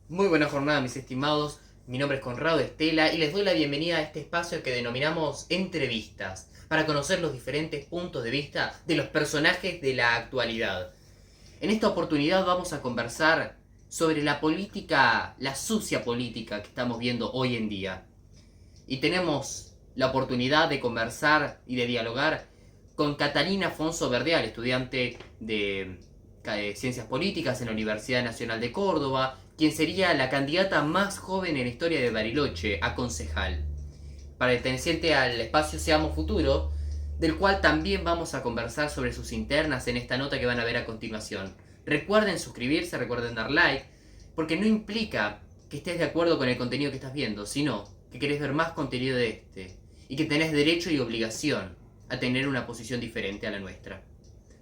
Muy buena jornada, mis estimados. Mi nombre es Conrado Estela y les doy la bienvenida a este espacio que denominamos entrevistas, para conocer los diferentes puntos de vista de los personajes de la actualidad. En esta oportunidad vamos a conversar sobre la política, la sucia política que estamos viendo hoy en día. Y tenemos la oportunidad de conversar y de dialogar con Catalina Afonso Verdeal, estudiante de Ciencias Políticas en la Universidad Nacional de Córdoba, quien sería la candidata más joven en la historia de Bariloche a concejal, perteneciente al espacio Seamos Futuro, del cual también vamos a conversar sobre sus internas en esta nota que van a ver a continuación. Recuerden suscribirse, recuerden dar like, porque no implica que estés de acuerdo con el contenido que estás viendo, sino que querés ver más contenido de este, y que tenés derecho y obligación a tener una posición diferente a la nuestra.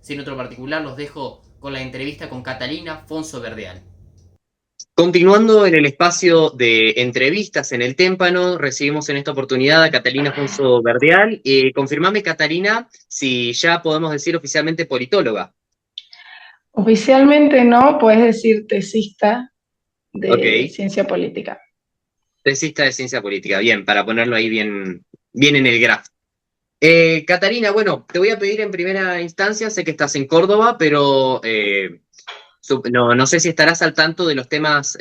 Sin otro particular, los dejo con la entrevista con Catalina Fonso Verdeal. Continuando en el espacio de entrevistas en el Témpano, recibimos en esta oportunidad a Catalina Afonso Verdeal. Confirmame, Catalina, si ya podemos decir oficialmente politóloga. Oficialmente no, puedes decir tesista de Ok, ciencia política. tesista de ciencia política. Bien, para ponerlo ahí bien, bien en el graph. Catalina, bueno, te voy a pedir en primera instancia, sé que estás en Córdoba, pero no sé si estarás al tanto de los temas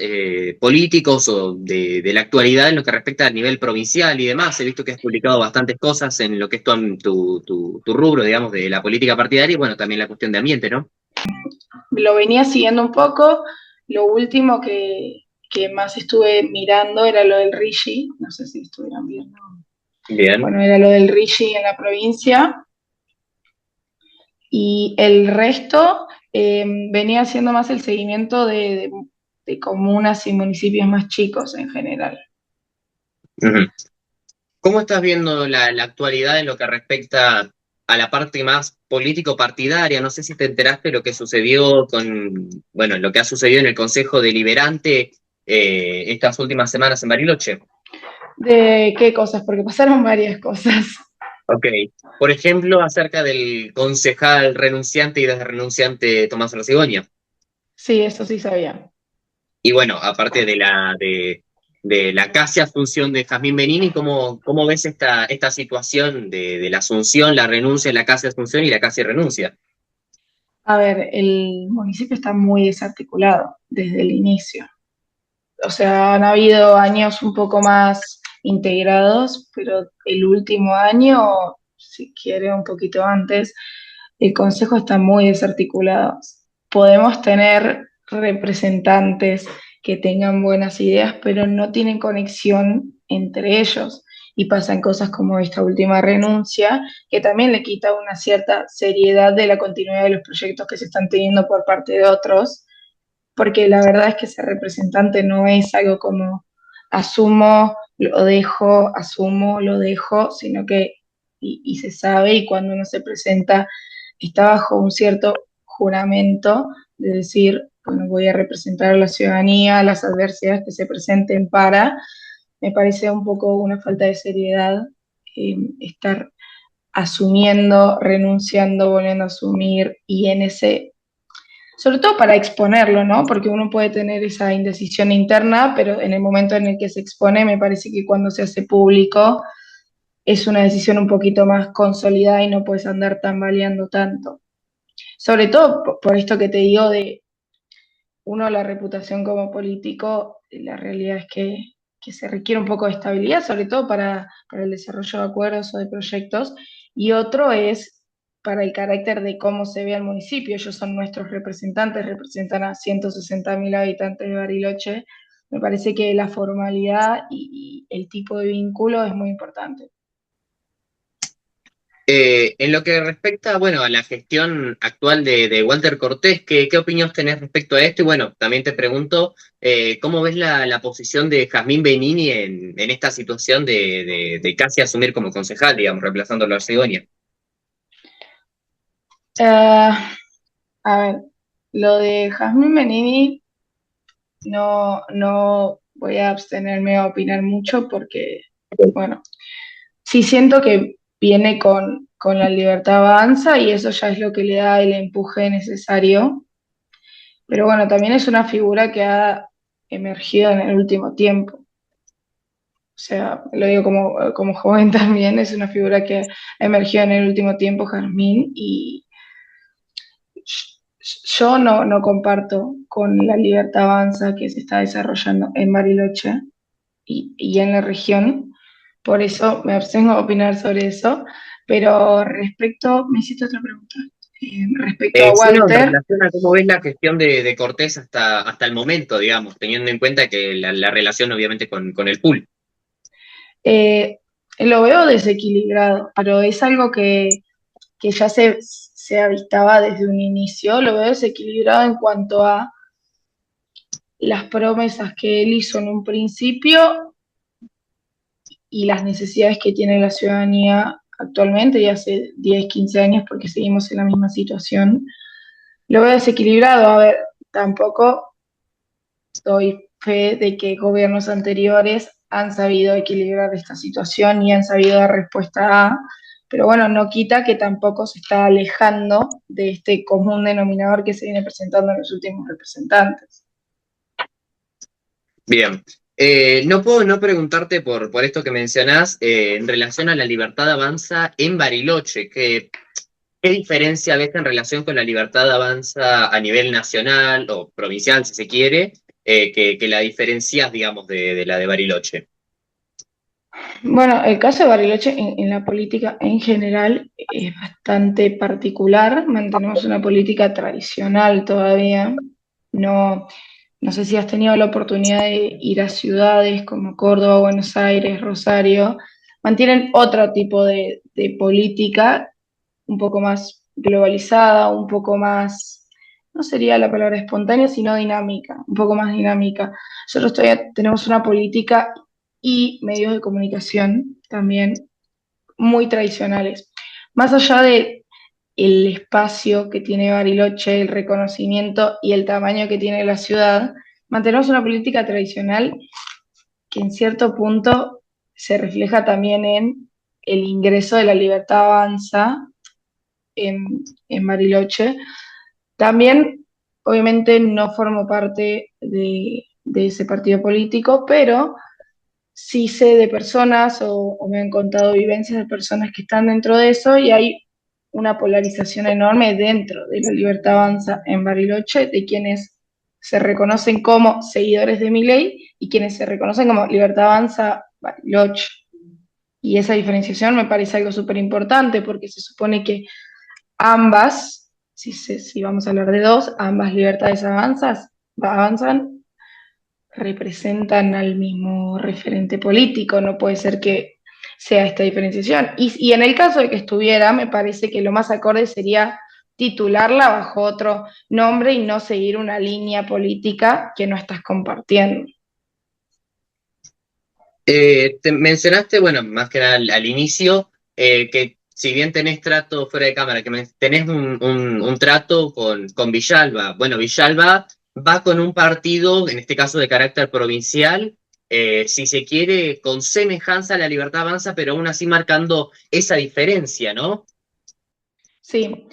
políticos o de la actualidad en lo que respecta al nivel provincial y demás. He visto que has publicado bastantes cosas en lo que es tu rubro, digamos, de la política partidaria y bueno, también la cuestión de ambiente, ¿no? Lo venía siguiendo un poco. Lo último que más estuve mirando era lo del RIGI. No sé si estuvieron viendo. Bien. Bueno, era lo del RIGI en la provincia. Y el resto venía haciendo más el seguimiento de comunas y municipios más chicos en general. Ujú. ¿Cómo estás viendo la actualidad en lo que respecta a la parte más político-partidaria? No sé si te enteraste de lo que sucedió bueno, lo que ha sucedido en el Consejo Deliberante estas últimas semanas en Bariloche. ¿De qué cosas? Porque pasaron varias cosas. Ok. Por ejemplo, acerca del concejal renunciante y desrenunciante Tomás Rosigoña. Sí, eso sí sabía. Y bueno, aparte de la casi asunción de Jazmín Benini, ¿cómo ves esta situación de la asunción, la renuncia, la casi asunción y la casi renuncia? A ver, el municipio está muy desarticulado desde el inicio. O sea, han habido años un poco más integrados, pero el último año, si quiere un poquito antes, el consejo está muy desarticulado. Podemos tener representantes que tengan buenas ideas, pero no tienen conexión entre ellos. Y pasan cosas como esta última renuncia, que también le quita una cierta seriedad de la continuidad de los proyectos que se están teniendo por parte de otros, porque la verdad es que ser representante no es algo como asumo, lo dejo, sino que, y se sabe, y cuando uno se presenta, está bajo un cierto juramento de decir, bueno, voy a representar a la ciudadanía, las adversidades que se presenten para, me parece un poco una falta de seriedad estar asumiendo, renunciando, volviendo a asumir, y en ese sobre todo para exponerlo, ¿no? Porque uno puede tener esa indecisión interna, pero en el momento en el que se expone, me parece que cuando se hace público es una decisión un poquito más consolidada y no puedes andar tambaleando tanto. Sobre todo por esto que te digo de uno, la reputación como político, la realidad es que se requiere un poco de estabilidad, sobre todo para el desarrollo de acuerdos o de proyectos, y otro es para el carácter de cómo se ve al municipio. Ellos son nuestros representantes, representan a 160.000 habitantes de Bariloche. Me parece que la formalidad y el tipo de vínculo es muy importante. En lo que respecta, bueno, a la gestión actual de Walter Cortés, ¿qué opinión tenés respecto a esto? Y bueno, también te pregunto, ¿cómo ves la posición de Jazmín Benini en esta situación de casi asumir como concejal, digamos, reemplazándolo a Cigonia? Uh, a ver, lo de Jazmín Benini no voy a abstenerme a opinar mucho porque, bueno, sí siento que viene con la libertad avanza y eso ya es lo que le da el empuje necesario. Pero bueno, también es una figura que ha emergido en el último tiempo. O sea, lo digo como joven también, es una figura que emergió en el último tiempo, Jazmín, y yo no comparto con la libertad avanza que se está desarrollando en Bariloche y en la región. Por eso me abstengo de opinar sobre eso. Pero respecto, me hiciste otra pregunta. Respecto a Sí, no, en Walter, relación a cómo ves la gestión de Cortés hasta el momento, digamos, teniendo en cuenta que la relación obviamente con el pool. eh, lo veo desequilibrado, pero es algo que ya se avistaba desde un inicio. Lo veo desequilibrado en cuanto a las promesas que él hizo en un principio y las necesidades que tiene la ciudadanía actualmente y hace 10 15 años, porque seguimos en la misma situación. Lo veo desequilibrado. A ver, tampoco doy fe de que gobiernos anteriores han sabido equilibrar esta situación y han sabido dar respuesta a, pero bueno, no quita que tampoco se está alejando de este común denominador que se viene presentando en los últimos representantes. Bien. No puedo no preguntarte por esto que mencionás en relación a la libertad avanza en Bariloche. ¿Qué diferencia ves en relación con la libertad avanza a nivel nacional o provincial, si se quiere, que la diferencias, digamos, de la de Bariloche? Bueno, el caso de Bariloche en la política en general es bastante particular. Mantenemos una política tradicional todavía. No, no sé si has tenido la oportunidad de ir a ciudades como Córdoba, Buenos Aires, Rosario. Mantienen otro tipo de política un poco más globalizada, un poco más, no sería la palabra espontánea, sino dinámica, un poco más dinámica. Nosotros todavía tenemos una política y medios de comunicación también muy tradicionales. Más allá de el espacio que tiene Bariloche, el reconocimiento y el tamaño que tiene la ciudad, mantenemos una política tradicional que en cierto punto se refleja también en el ingreso de la libertad avanza en Bariloche. También, obviamente, no formo parte de ese partido político, pero sí sé de personas o me han contado vivencias de personas que están dentro de eso y hay una polarización enorme dentro de la Libertad Avanza en Bariloche de quienes se reconocen como seguidores de Milei y quienes se reconocen como Libertad Avanza Bariloche. Y esa diferenciación me parece algo súper importante porque se supone que ambas, si vamos a hablar de dos, ambas libertades avanzan, representan al mismo referente político, no puede ser que sea esta diferenciación. Y en el caso de que estuviera, me parece que lo más acorde sería titularla bajo otro nombre y no seguir una línea política que no estás compartiendo. Te mencionaste, bueno, más que nada al inicio, que si bien tenés trato fuera de cámara, tenés un trato con Villalba. Bueno, Villalba va con un partido, en este caso de carácter provincial, si se quiere, con semejanza a la Libertad Avanza, pero aún así marcando esa diferencia, ¿no? Sí,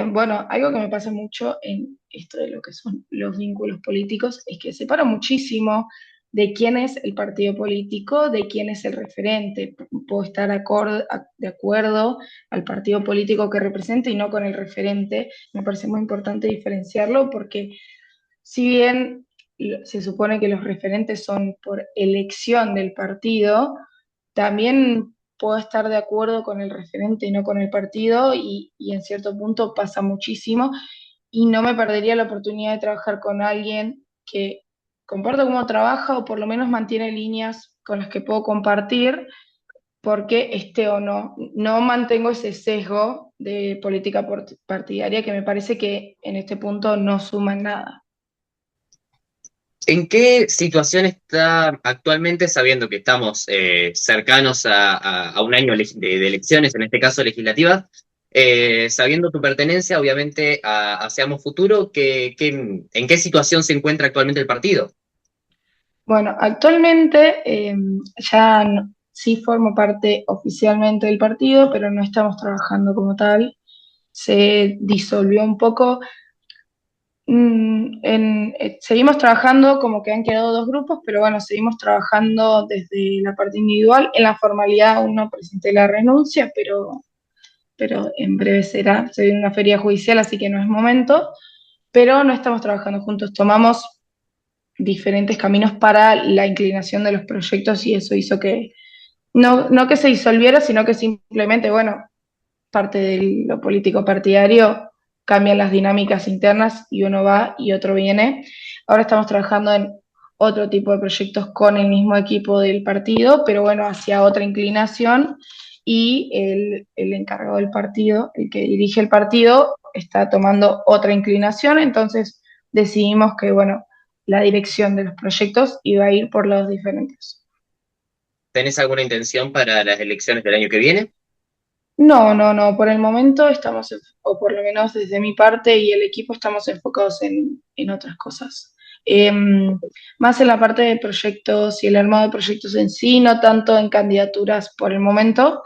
bueno, algo que me pasa mucho en esto de lo que son los vínculos políticos es que separa muchísimo de quién es el partido político, de quién es el referente. Puedo estar de acuerdo al partido político que represente y no con el referente. Me parece muy importante diferenciarlo porque si bien se supone que los referentes son por elección del partido, también puedo estar de acuerdo con el referente y no con el partido y en cierto punto pasa muchísimo y no me perdería la oportunidad de trabajar con alguien que comparto cómo trabaja o por lo menos mantiene líneas con las que puedo compartir porque esté o no mantengo ese sesgo de política partidaria que me parece que en este punto no suma en nada. ¿En qué situación está actualmente, sabiendo que estamos cercanos a un año de elecciones, en este caso legislativas, sabiendo tu pertenencia, obviamente, a Seamos Futuro, en qué situación se encuentra actualmente el partido? Bueno, actualmente ya sí formo parte oficialmente del partido, pero no estamos trabajando como tal. Se disolvió un poco. Seguimos trabajando como que han quedado dos grupos, pero bueno, seguimos trabajando desde la parte individual. En la formalidad aún no presenté la renuncia, pero en breve será. Soy en una feria judicial, así que no es momento, pero no estamos trabajando juntos. Tomamos diferentes caminos para la inclinación de los proyectos y eso hizo que, no que se disolviera, sino que simplemente, bueno, parte de lo político partidario, cambian las dinámicas internas y uno va y otro viene. Ahora estamos trabajando en otro tipo de proyectos con el mismo equipo del partido, pero bueno, hacia otra inclinación y el encargado del partido, el que dirige el partido, está tomando otra inclinación, entonces decidimos que, bueno, la dirección de los proyectos iba a ir por lados diferentes. ¿Tenés alguna intención para las elecciones del año que viene? No, no, no, por el momento estamos, o por lo menos desde mi parte y el equipo estamos enfocados en otras cosas. Más en la parte de proyectos y el armado de proyectos en sí, no tanto en candidaturas por el momento,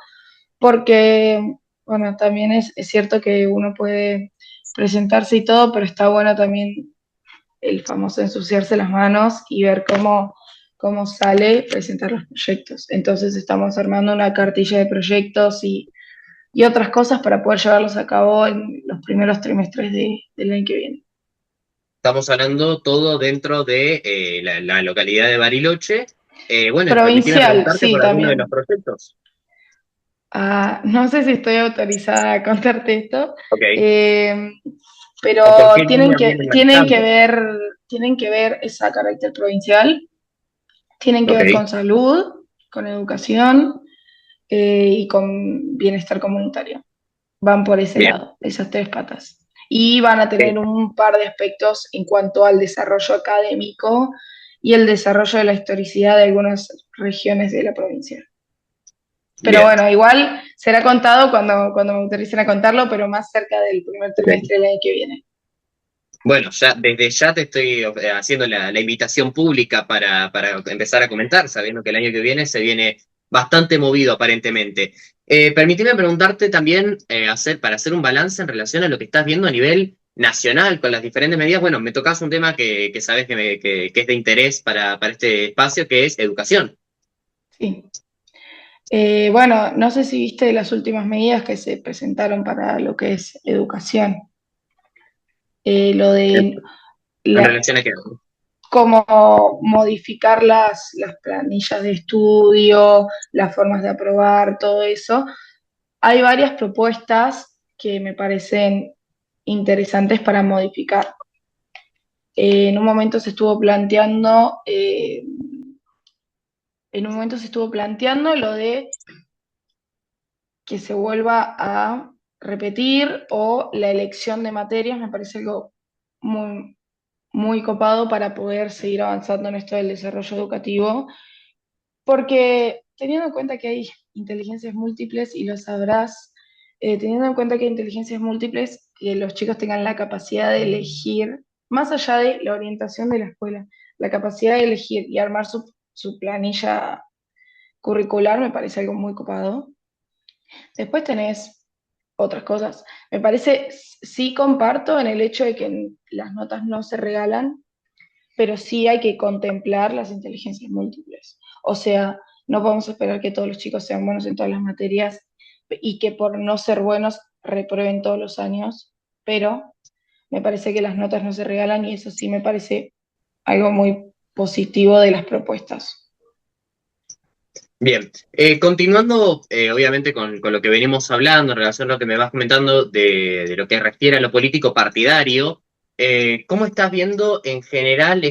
porque, bueno, también es cierto que uno puede presentarse y todo, pero está bueno también el famoso ensuciarse las manos y ver cómo sale presentar los proyectos. Entonces estamos armando una cartilla de proyectos y otras cosas para poder llevarlos a cabo en los primeros trimestres del año que viene. Estamos hablando todo dentro de la localidad de Bariloche. Bueno, y permitime Provincial, preguntarte sí, por alguno de los también. proyectos. Ah, no sé si estoy autorizada a contarte esto, Ok. eh, pero ¿O por qué tienen línea que, vienen tienen que manejando? ver, tienen que ver esa carácter provincial, tienen que Ok, ver con salud, con educación y con bienestar comunitario. Van por ese bien. lado, esas tres patas. Y van a tener un par de aspectos en cuanto al desarrollo académico y el desarrollo de la historicidad de algunas regiones de la provincia. Pero Bien. bueno, igual será contado cuando me autoricen a contarlo, pero más cerca del primer Ok. trimestre del año que viene. Bueno, ya desde ya te estoy haciendo la invitación pública para empezar a comentar, sabiendo que el año que viene se viene bastante movido aparentemente. Permíteme preguntarte también, para hacer un balance en relación a lo que estás viendo a nivel nacional con las diferentes medidas. Bueno, me tocas un tema que sabes que es de interés para este espacio, que es educación. Sí. Bueno, no sé si viste las últimas medidas que se presentaron para lo que es educación. Lo En de en la, relación a qué. cómo modificar las planillas de estudio, las formas de aprobar, todo eso. Hay varias propuestas que me parecen interesantes para modificar. En un momento se estuvo planteando, lo de que se vuelva a repetir o la elección de materias, me parece algo muy, muy copado para poder seguir avanzando en esto del desarrollo educativo. Porque teniendo en cuenta que hay inteligencias múltiples, y lo sabrás, teniendo en cuenta que hay inteligencias múltiples, que los chicos tengan la capacidad de elegir, más allá de la orientación de la escuela, la capacidad de elegir y armar su planilla curricular me parece algo muy copado. Después tenés otras cosas. Me parece, sí comparto en el hecho de que las notas no se regalan, pero sí hay que contemplar las inteligencias múltiples. O sea, no podemos esperar que todos los chicos sean buenos en todas las materias y que por no ser buenos reprueben todos los años, pero me parece que las notas no se regalan y eso sí me parece algo muy positivo de las propuestas. Bien, continuando obviamente con lo que venimos hablando en relación a lo que me vas comentando de lo que refiere a lo político partidario, ¿cómo estás viendo en general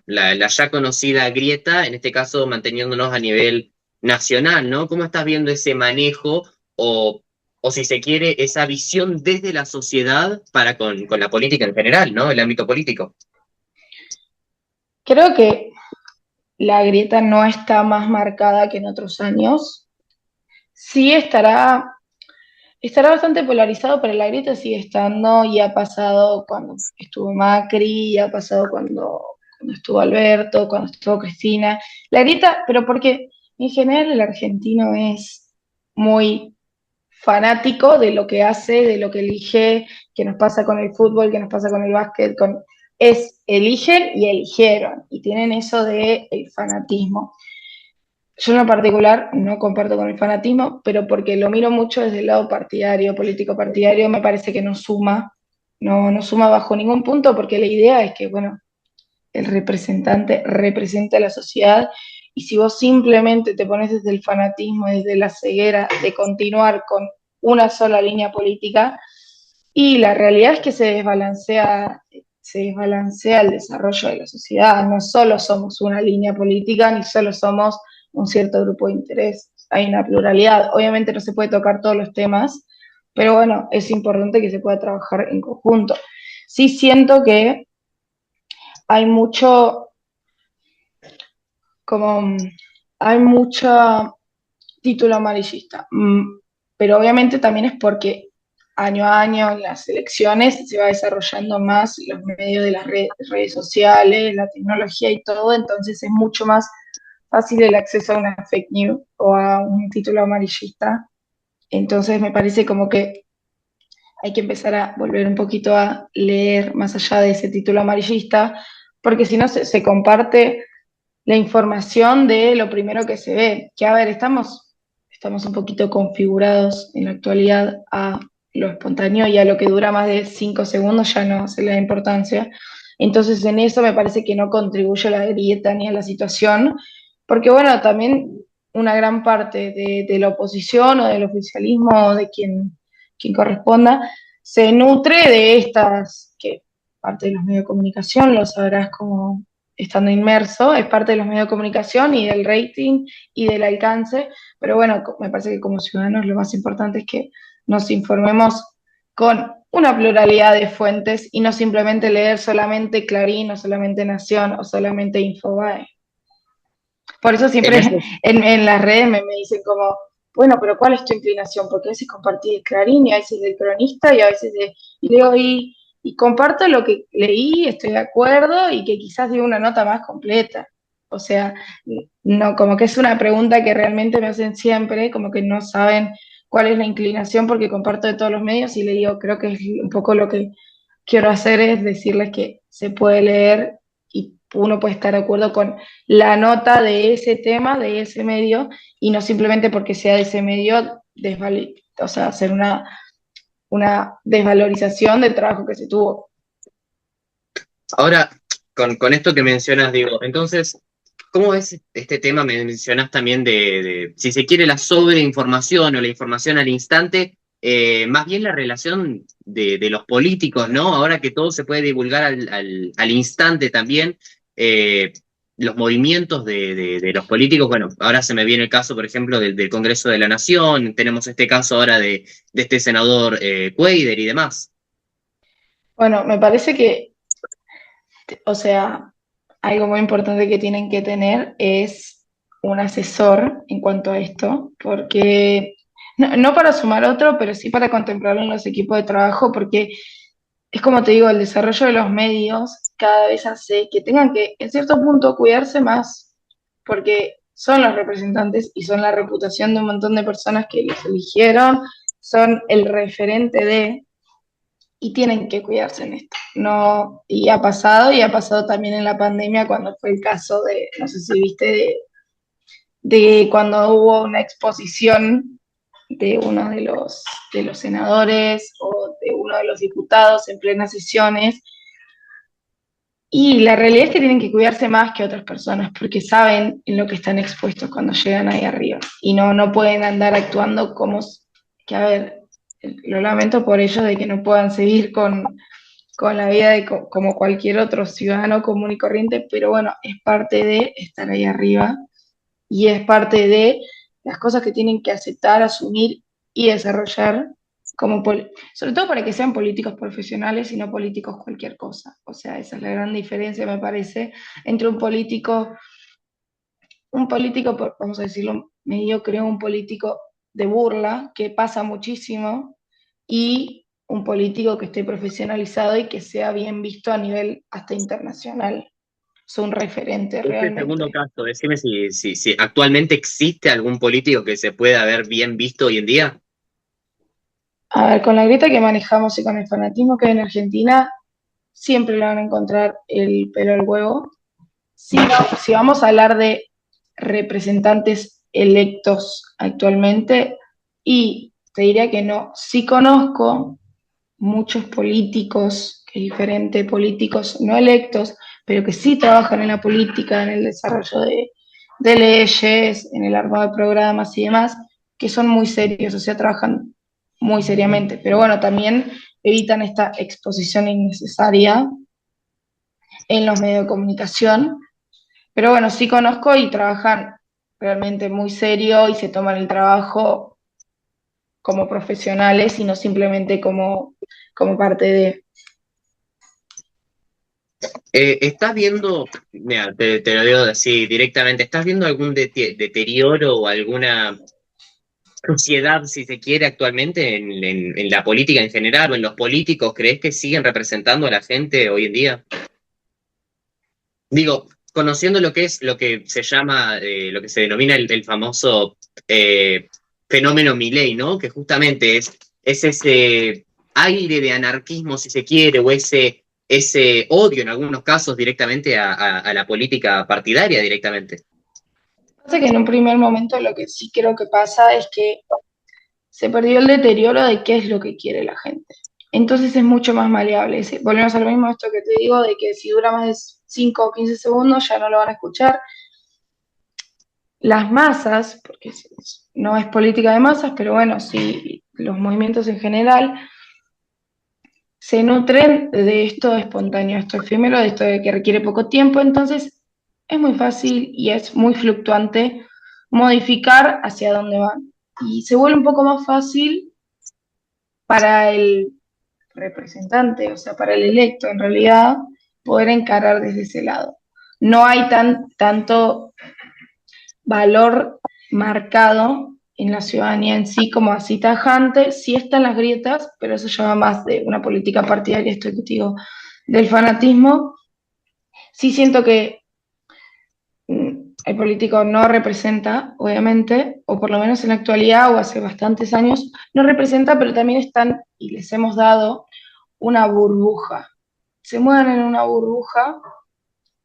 la ya conocida grieta, en este caso manteniéndonos a nivel nacional, ¿no? ¿Cómo estás viendo ese manejo o, o si se quiere, esa visión desde la sociedad para con la política en general, ¿no? El ámbito político. Creo que la grieta no está más marcada que en otros años. Sí estará bastante polarizado, pero la grieta sigue estando y ha pasado cuando estuvo Macri, y ha pasado cuando estuvo Alberto, cuando estuvo Cristina. La grieta, pero porque en general el argentino es muy fanático de lo que hace, de lo que elige, que nos pasa con el fútbol, que nos pasa con el básquet, eligen y eligieron, y tienen eso de el fanatismo. Yo en lo particular no comparto con el fanatismo, pero porque lo miro mucho desde el lado partidario, político partidario, me parece que no suma, no suma bajo ningún punto, porque la idea es que, bueno, el representante representa a la sociedad, y si vos simplemente te pones desde el fanatismo, desde la ceguera de continuar con una sola línea política, y la realidad es que se desbalancea el desarrollo de la sociedad. No solo somos una línea política, ni solo somos un cierto grupo de interés. Hay una pluralidad. Obviamente no se puede tocar todos los temas, pero bueno, es importante que se pueda trabajar en conjunto. Sí siento que hay mucho, como, hay mucho título amarillista. Pero obviamente también es porque año a año en las elecciones se va desarrollando más los medios de las redes sociales, la tecnología y todo, entonces es mucho más fácil el acceso a una fake news o a un título amarillista. Entonces me parece como que hay que empezar a volver un poquito a leer más allá de ese título amarillista, porque si no se comparte la información de lo primero que se ve. Que a ver, estamos un poquito configurados en la actualidad a lo espontáneo, y a lo que dura más de 5 segundos ya no se le da importancia. Entonces en eso me parece que no contribuye a la grieta ni a la situación, porque bueno, también una gran parte de la oposición o del oficialismo o de quien corresponda se nutre de estas, que parte de los medios de comunicación, lo sabrás como estando inmerso, es parte de los medios de comunicación y del rating y del alcance, pero bueno, me parece que como ciudadanos lo más importante es que nos informemos con una pluralidad de fuentes y no simplemente leer solamente Clarín o solamente Nación o solamente Infobae. Por eso En siempre ese en las redes me dicen como, bueno, pero ¿cuál es tu inclinación? Porque a veces compartí el Clarín y a veces del cronista y a veces de... Y leo y comparto lo que leí, estoy de acuerdo y que quizás diga una nota más completa. O sea, no, como que es una pregunta que realmente me hacen siempre, como que no saben cuál es la inclinación porque comparto de todos los medios, y le digo, creo que es un poco lo que quiero hacer, es decirles que se puede leer y uno puede estar de acuerdo con la nota de ese tema, de ese medio, y no simplemente porque sea de ese medio, o sea, hacer una desvalorización del trabajo que se tuvo. Ahora, con esto que mencionas, digo, entonces, ¿cómo ves este tema? Me mencionas también de, si se quiere, la sobreinformación o la información al instante, más bien la relación de los políticos, ¿no? Ahora que todo se puede divulgar al instante también, eh, los movimientos de los políticos, bueno, ahora se me viene el caso, por ejemplo, del Congreso de la Nación, tenemos este caso ahora de este senador Cuader y demás. Bueno, me parece que, o sea, algo muy importante que tienen que tener es un asesor en cuanto a esto, porque no para sumar otro, pero sí para contemplarlo en los equipos de trabajo, porque es como te digo, el desarrollo de los medios cada vez hace que tengan que, en cierto punto, cuidarse más, porque son los representantes y son la reputación de un montón de personas que los eligieron, son el referente de, y tienen que cuidarse en esto. No, y ha pasado también en la pandemia cuando fue el caso de, no sé si viste, de cuando hubo una exposición de uno de los senadores o de uno de los diputados en plenas sesiones. Y la realidad es que tienen que cuidarse más que otras personas porque saben en lo que están expuestos cuando llegan ahí arriba. Y no pueden andar actuando como que, a ver, lo lamento por ellos de que no puedan seguir con la vida de como cualquier otro ciudadano común y corriente, pero bueno, es parte de estar ahí arriba y es parte de las cosas que tienen que aceptar, asumir y desarrollar sobre todo para que sean políticos profesionales y no políticos cualquier cosa. O sea, esa es la gran diferencia, me parece, entre un político, vamos a decirlo, mediocre, un político de burla, que pasa muchísimo, y un político que esté profesionalizado y que sea bien visto a nivel hasta internacional. Es un referente Este segundo realmente. caso, decime si actualmente existe algún político que se pueda ver bien visto hoy en día. A ver, con la grieta que manejamos y con el fanatismo que hay en Argentina, siempre le van a encontrar el pelo al huevo. Si, si vamos a hablar de representantes electos actualmente, y te diría que no, sí conozco muchos políticos, que es diferente, políticos no electos, pero que sí trabajan en la política, en el desarrollo de leyes, en el armado de programas y demás, que son muy serios, o sea, trabajan muy seriamente. Pero bueno, también evitan esta exposición innecesaria en los medios de comunicación. Pero bueno, sí conozco y trabajan realmente muy serio y se toman el trabajo como profesionales y no simplemente como parte de... ¿Estás viendo, mira, te lo digo así directamente, ¿estás viendo algún deterioro o alguna suciedad, si se quiere, actualmente en la política en general o en los políticos? ¿Crees que siguen representando a la gente hoy en día? Digo, conociendo lo que es, lo que se llama, lo que se denomina el famoso eh, fenómeno Milei, ¿no? Que justamente es ese aire de anarquismo, si se quiere, o ese odio en algunos casos directamente a la política partidaria directamente. Pasa que en un primer momento lo que sí creo que pasa es que se perdió el deterioro de qué es lo que quiere la gente. Entonces es mucho más maleable. Volvemos a lo mismo esto que te digo, de que si dura más de 5 o 15 segundos ya no lo van a escuchar. Las masas, porque no es política de masas, pero bueno, sí, los movimientos en general se nutren de esto espontáneo, esto efímero, de esto de que requiere poco tiempo, entonces es muy fácil y es muy fluctuante modificar hacia dónde van. Y se vuelve un poco más fácil para el representante, o sea, para el electo en realidad, poder encarar desde ese lado. No hay tanto valor marcado en la ciudadanía en sí como así tajante, sí están las grietas, pero eso ya va más de una política partidaria, esto que te digo, del fanatismo. Sí siento que el político no representa, obviamente, o por lo menos en la actualidad o hace bastantes años, no representa, pero también están, y les hemos dado una burbuja. Se mueven en una burbuja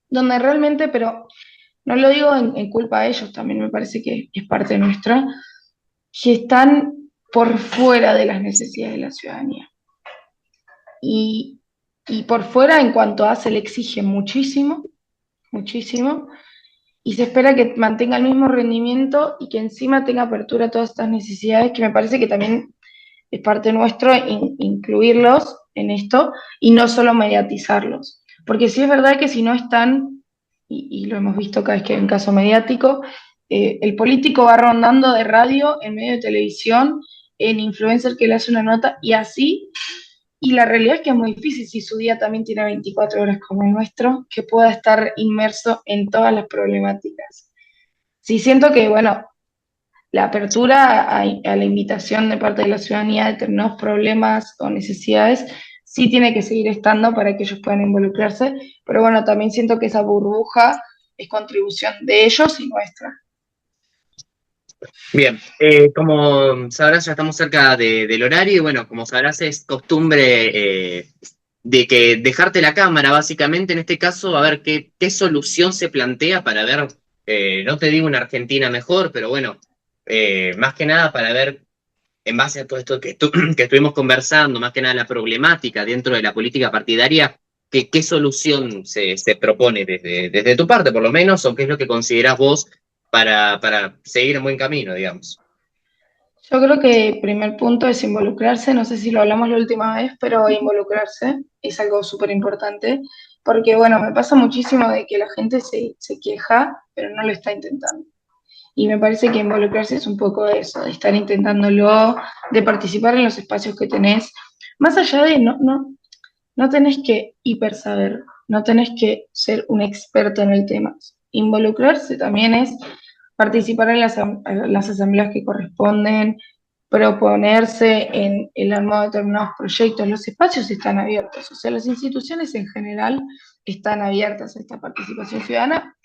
donde realmente, pero no lo digo en culpa de ellos, también me parece que es parte nuestra, que están por fuera de las necesidades de la ciudadanía. Y, y por fuera, en cuanto a se le exige muchísimo, muchísimo, y se espera que mantenga el mismo rendimiento y que encima tenga apertura a todas estas necesidades, que me parece que también es parte nuestro incluirlos en esto y no solo mediatizarlos. Porque sí es verdad que si no están, y lo hemos visto cada vez que hay un caso mediático, el político va rondando de radio en medio de televisión, en influencer que le hace una nota y así, y la realidad es que es muy difícil si su día también tiene 24 horas como el nuestro, que pueda estar inmerso en todas las problemáticas. Sí siento que, bueno, la apertura a la invitación de parte de la ciudadanía de determinados problemas o necesidades sí tiene que seguir estando para que ellos puedan involucrarse, pero bueno, también siento que esa burbuja es contribución de ellos y nuestra. Bien, como sabrás, ya estamos cerca del horario y bueno, como sabrás, es costumbre de que dejarte la cámara, básicamente, en este caso, a ver qué solución se plantea para ver, no te digo una Argentina mejor, pero bueno, más que nada para ver, en base a todo esto que estuvimos conversando, más que nada la problemática dentro de la política partidaria, qué solución se propone desde tu parte, por lo menos, o qué es lo que considerás vos para seguir en buen camino, digamos. Yo creo que el primer punto es involucrarse, no sé si lo hablamos la última vez, pero involucrarse es algo súper importante, porque bueno, me pasa muchísimo de que la gente se queja, pero no lo está intentando. Y me parece que involucrarse es un poco eso, de estar intentándolo, de participar en los espacios que tenés, más allá de no tenés que hiper saber, no tenés que ser un experto en el tema. Involucrarse también es participar en las asambleas que corresponden, proponerse en el armado de determinados proyectos. Los espacios están abiertos, o sea, las instituciones en general están abiertas a esta participación ciudadana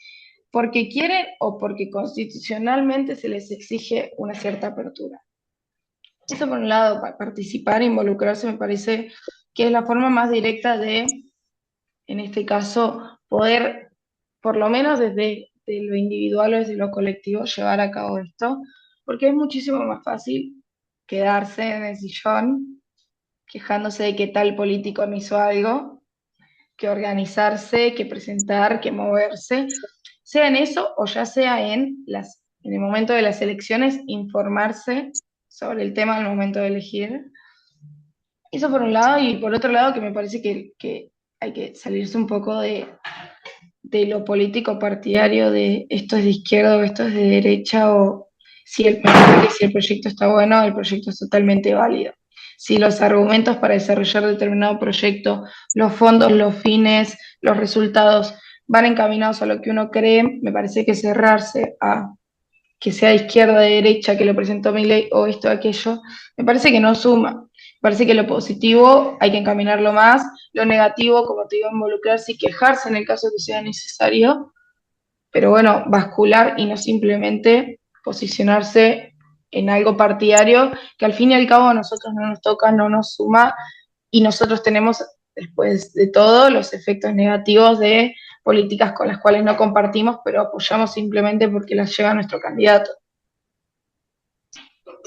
porque quieren o porque constitucionalmente se les exige una cierta apertura. Eso por un lado, participar, involucrarse, me parece que es la forma más directa de, en este caso, poder, por lo menos desde de lo individual o desde lo colectivo, llevar a cabo esto, porque es muchísimo más fácil quedarse en el sillón quejándose de que tal político no hizo algo, que organizarse, que presentar, que moverse, sea en eso o ya sea en el momento de las elecciones, informarse sobre el tema en el momento de elegir. Eso por un lado, y por otro lado que me parece que hay que salirse un poco de lo político partidario, de esto es de izquierda o esto es de derecha, o si me parece que si el proyecto está bueno, el proyecto es totalmente válido. Si los argumentos para desarrollar determinado proyecto, los fondos, los fines, los resultados van encaminados a lo que uno cree, me parece que cerrarse a que sea de izquierda, de derecha, que lo presentó Milei o esto o aquello, me parece que no suma. Me parece que lo positivo hay que encaminarlo más, lo negativo, como te digo, involucrarse y quejarse en el caso que sea necesario, pero bueno, bascular y no simplemente posicionarse en algo partidario que al fin y al cabo a nosotros no nos toca, no nos suma y nosotros tenemos, después de todo, los efectos negativos de políticas con las cuales no compartimos, pero apoyamos simplemente porque las lleva nuestro candidato.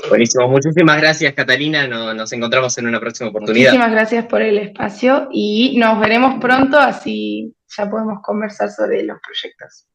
Buenísimo, muchísimas gracias Catalina, nos encontramos en una próxima oportunidad. Muchísimas gracias por el espacio y nos veremos pronto, así ya podemos conversar sobre los proyectos.